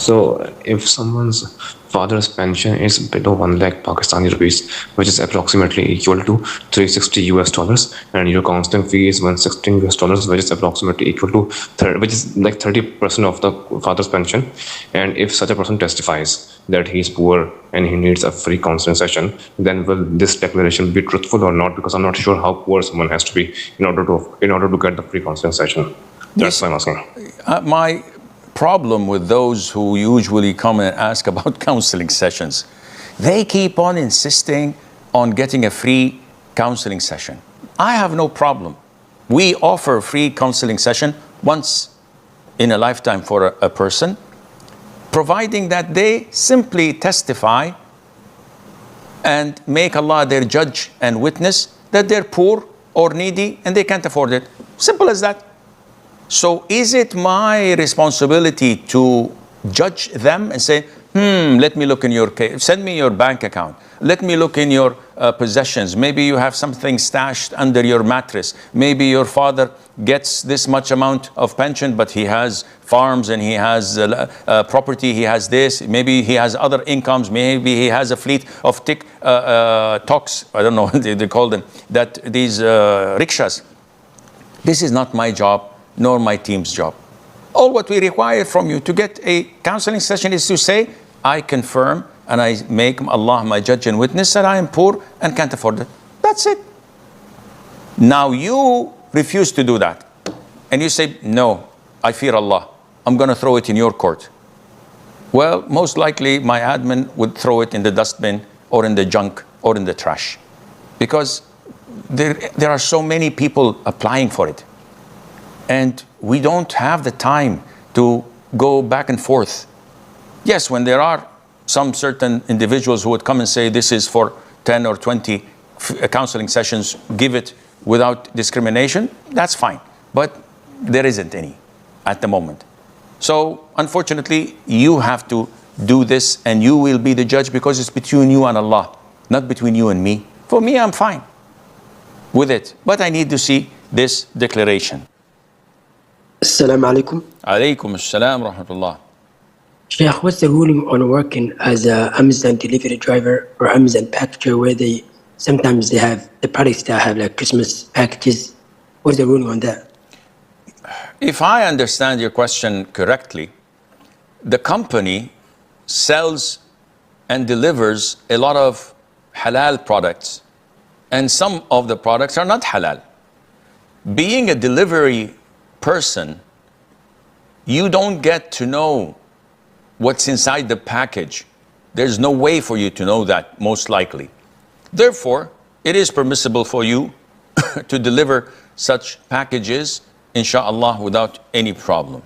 So, if someone's father's pension is below 1 lakh Pakistani rupees, which is approximately equal to 360 US dollars, and your counseling fee is 116 US dollars, which is approximately equal to which is like 30% of the father's pension, and if such a person testifies that he is poor and he needs a free counseling session, then will this declaration be truthful or not? Because I'm not sure how poor someone has to be in order to get the free counseling session. That's why I'm asking. My problem with those who usually come and ask about counseling sessions, they keep on insisting on getting a free counseling session. I have no problem. We offer a free counseling session once in a lifetime for a person, providing that they simply testify and make Allah their judge and witness that they're poor or needy and they can't afford it. Simple as that. So is it my responsibility to judge them and say, let me look in your case, send me your bank account, let me look in your possessions, maybe you have something stashed under your mattress, maybe your father gets this much amount of pension, but he has farms and he has property, he has this, maybe he has other incomes, maybe he has a fleet of toks, I don't know what they call them, that these rickshaws. This is not my job, nor my team's job. All what we require from you to get a counseling session is to say, I confirm and I make Allah my judge and witness that I am poor and can't afford it. That's it. Now you refuse to do that. And you say, no, I fear Allah. I'm going to throw it in your court. Well, most likely my admin would throw it in the dustbin or in the junk or in the trash. Because there are so many people applying for it. And we don't have the time to go back and forth. Yes, when there are some certain individuals who would come and say this is for 10 or 20 counseling sessions, give it without discrimination, that's fine. But there isn't any at the moment. So unfortunately, you have to do this and you will be the judge because it's between you and Allah, not between you and me. For me, I'm fine with it, but I need to see this declaration. Assalamu alaikum. Alaykum assalam wa rahmatullah. Sheikh, what's the ruling on working as an Amazon delivery driver or Amazon packager where sometimes they have the products that have like Christmas packages? What's the ruling on that? If I understand your question correctly, the company sells and delivers a lot of halal products, and some of the products are not halal. Being a delivery person, you don't get to know what's inside the package. There's no way for you to know that, most likely. Therefore, it is permissible for you to deliver such packages, inshallah, without any problem.